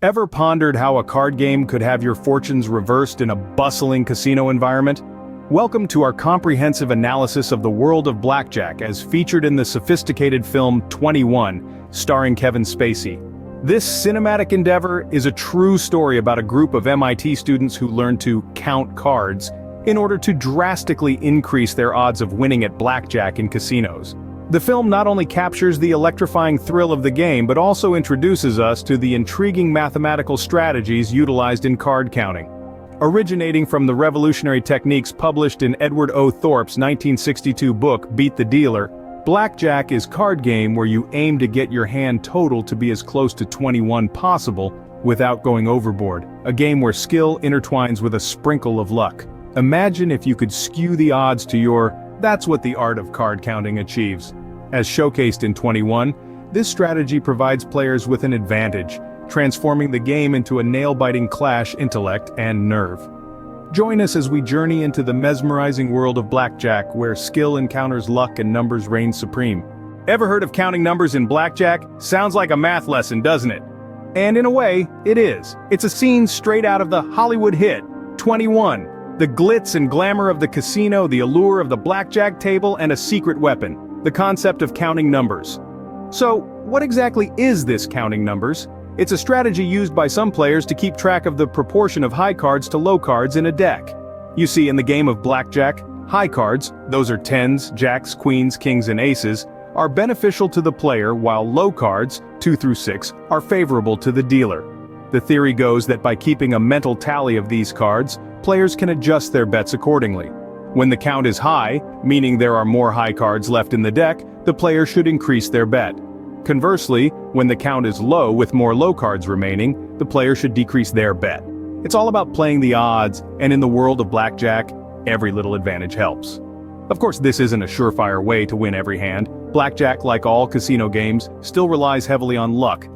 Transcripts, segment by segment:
Ever pondered how a card game could have your fortunes reversed in a bustling casino environment? Welcome to our comprehensive analysis of the world of Blackjack as featured in the sophisticated film 21, starring Kevin Spacey. This cinematic endeavor is a true story about a group of MIT students who learn to count cards in order to drastically increase their odds of winning at blackjack in casinos. The film not only captures the electrifying thrill of the game but also introduces us to the intriguing mathematical strategies utilized in card counting. Originating from the revolutionary techniques published in Edward O. Thorp's 1962 book Beat the Dealer, Blackjack is a card game where you aim to get your hand total to be as close to 21 possible without going overboard, a game where skill intertwines with a sprinkle of luck. Imagine if you could skew the odds to your "that's what the art of card counting achieves." As showcased in 21, this strategy provides players with an advantage, transforming the game into a nail-biting clash intellect and nerve. Join us as we journey into the mesmerizing world of blackjack where skill encounters luck and numbers reign supreme. Ever heard of counting numbers in blackjack? Sounds like a math lesson, doesn't it? And in a way, it is. It's a scene straight out of the Hollywood hit, 21. The glitz and glamour of the casino, the allure of the blackjack table, and a secret weapon, the concept of counting numbers. So, what exactly is this counting numbers? It's a strategy used by some players to keep track of the proportion of high cards to low cards in a deck. You see, in the game of blackjack, high cards, those are tens, jacks, queens, kings, and aces, are beneficial to the player while low cards, 2 through 6, are favorable to the dealer. The theory goes that by keeping a mental tally of these cards, players can adjust their bets accordingly. When the count is high, meaning there are more high cards left in the deck, the player should increase their bet. Conversely, when the count is low with more low cards remaining, the player should decrease their bet. It's all about playing the odds, and in the world of blackjack, every little advantage helps. Of course, this isn't a surefire way to win every hand. Blackjack, like all casino games, still relies heavily on luck.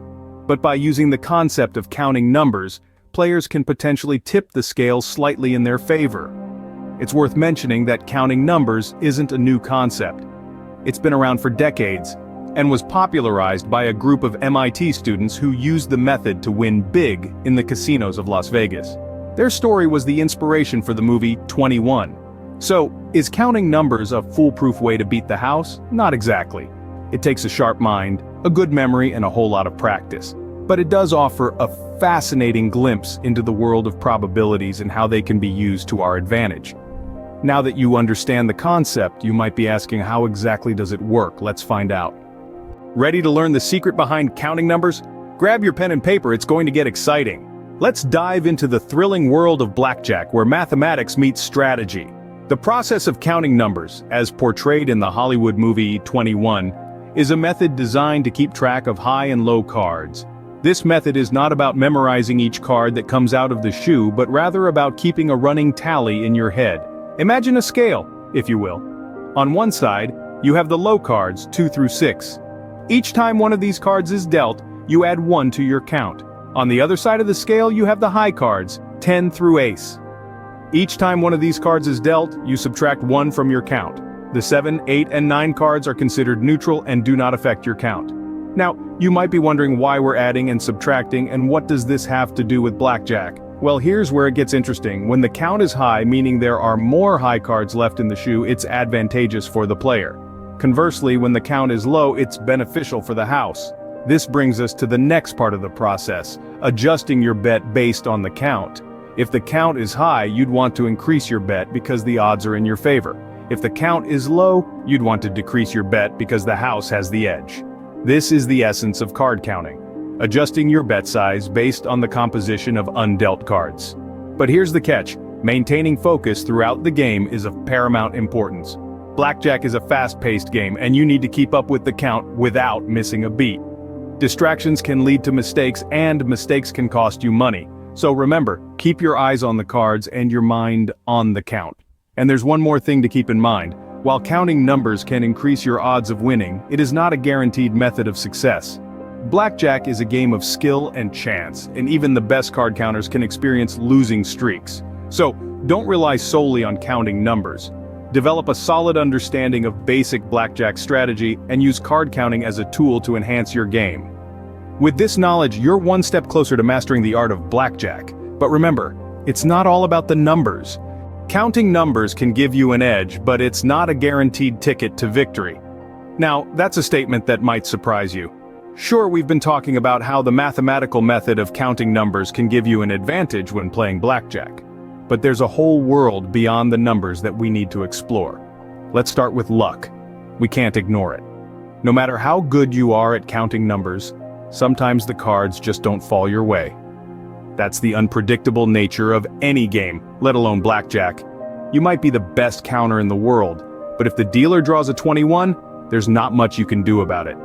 But by using the concept of counting numbers, players can potentially tip the scale slightly in their favor. It's worth mentioning that counting numbers isn't a new concept. It's been around for decades, and was popularized by a group of MIT students who used the method to win big in the casinos of Las Vegas. Their story was the inspiration for the movie 21. So, is counting numbers a foolproof way to beat the house? Not exactly. It takes a sharp mind, a good memory, and a whole lot of practice. But it does offer a fascinating glimpse into the world of probabilities and how they can be used to our advantage. Now that you understand the concept, you might be asking, how exactly does it work? Let's find out. Ready to learn the secret behind counting numbers? Grab your pen and paper, it's going to get exciting. Let's dive into the thrilling world of blackjack where mathematics meets strategy. The process of counting numbers, as portrayed in the Hollywood movie 21, is a method designed to keep track of high and low cards. This method is not about memorizing each card that comes out of the shoe, but rather about keeping a running tally in your head. Imagine a scale, if you will. On one side, you have the low cards, 2 through 6. Each time one of these cards is dealt, you add 1 to your count. On the other side of the scale, you have the high cards, 10 through ace. Each time one of these cards is dealt, you subtract 1 from your count. The 7, 8, and 9 cards are considered neutral and do not affect your count. Now, you might be wondering why we're adding and subtracting and what does this have to do with blackjack? Well, here's where it gets interesting. When the count is high, meaning there are more high cards left in the shoe, it's advantageous for the player. Conversely, when the count is low, it's beneficial for the house. This brings us to the next part of the process, adjusting your bet based on the count. If the count is high, you'd want to increase your bet because the odds are in your favor. If the count is low, you'd want to decrease your bet because the house has the edge. This is the essence of card counting, adjusting your bet size based on the composition of undealt cards. But here's the catch, maintaining focus throughout the game is of paramount importance. Blackjack is a fast-paced game and you need to keep up with the count without missing a beat. Distractions can lead to mistakes and mistakes can cost you money. So remember, keep your eyes on the cards and your mind on the count. And there's one more thing to keep in mind. While counting numbers can increase your odds of winning, it is not a guaranteed method of success. Blackjack is a game of skill and chance, and even the best card counters can experience losing streaks. So, don't rely solely on counting numbers. Develop a solid understanding of basic blackjack strategy and use card counting as a tool to enhance your game. With this knowledge, you're one step closer to mastering the art of blackjack. But remember, it's not all about the numbers. Counting numbers can give you an edge, but it's not a guaranteed ticket to victory. Now, that's a statement that might surprise you. Sure, we've been talking about how the mathematical method of counting numbers can give you an advantage when playing blackjack. But there's a whole world beyond the numbers that we need to explore. Let's start with luck. We can't ignore it. No matter how good you are at counting numbers, sometimes the cards just don't fall your way. That's the unpredictable nature of any game, let alone blackjack. You might be the best counter in the world, but if the dealer draws a 21, there's not much you can do about it.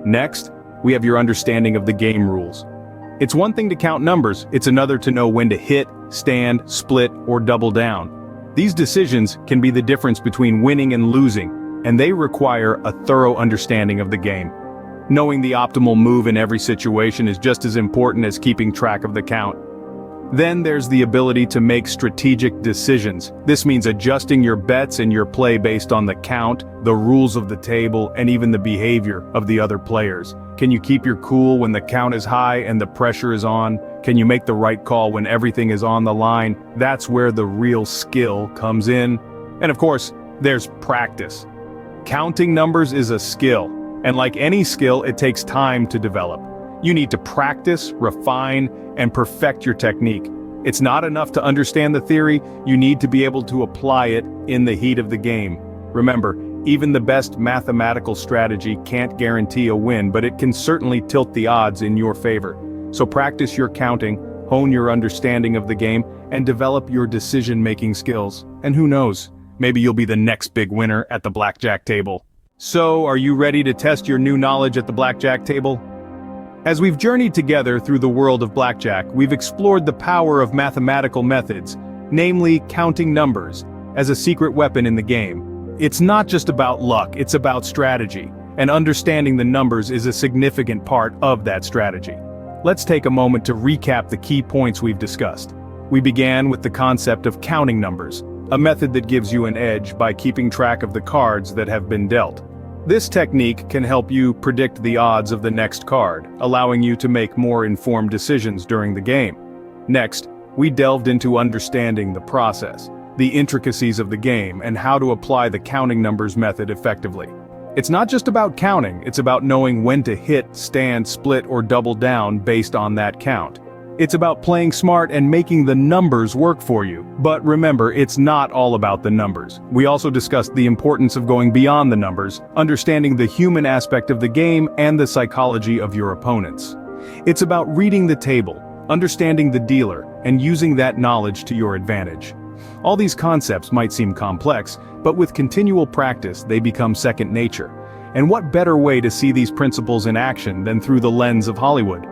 Next, we have your understanding of the game rules. It's one thing to count numbers, it's another to know when to hit, stand, split, or double down. These decisions can be the difference between winning and losing, and they require a thorough understanding of the game. Knowing the optimal move in every situation is just as important as keeping track of the count. Then there's the ability to make strategic decisions. This means adjusting your bets and your play based on the count, the rules of the table, and even the behavior of the other players. Can you keep your cool when the count is high and the pressure is on? Can you make the right call when everything is on the line? That's where the real skill comes in. And of course, there's practice. Counting numbers is a skill, and like any skill, it takes time to develop. You need to practice, refine, and perfect your technique. It's not enough to understand the theory, you need to be able to apply it in the heat of the game. Remember, even the best mathematical strategy can't guarantee a win, but it can certainly tilt the odds in your favor. So practice your counting, hone your understanding of the game, and develop your decision-making skills. And who knows, maybe you'll be the next big winner at the blackjack table. So, are you ready to test your new knowledge at the blackjack table? As we've journeyed together through the world of blackjack, we've explored the power of mathematical methods, namely counting numbers, as a secret weapon in the game. It's not just about luck, it's about strategy, and understanding the numbers is a significant part of that strategy. Let's take a moment to recap the key points we've discussed. We began with the concept of counting numbers, a method that gives you an edge by keeping track of the cards that have been dealt. This technique can help you predict the odds of the next card, allowing you to make more informed decisions during the game. Next, we delved into understanding the process, the intricacies of the game, and how to apply the counting numbers method effectively. It's not just about counting, it's about knowing when to hit, stand, split, or double down based on that count. It's about playing smart and making the numbers work for you. But remember, it's not all about the numbers. We also discussed the importance of going beyond the numbers, understanding the human aspect of the game and the psychology of your opponents. It's about reading the table, understanding the dealer, and using that knowledge to your advantage. All these concepts might seem complex, but with continual practice, they become second nature. And what better way to see these principles in action than through the lens of Hollywood?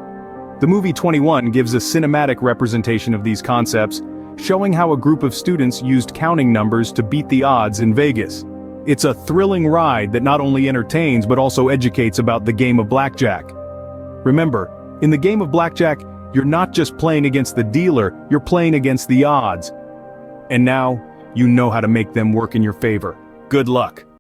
The movie 21 gives a cinematic representation of these concepts, showing how a group of students used counting numbers to beat the odds in Vegas. It's a thrilling ride that not only entertains but also educates about the game of blackjack. Remember, in the game of blackjack, you're not just playing against the dealer, you're playing against the odds. And now, you know how to make them work in your favor. Good luck.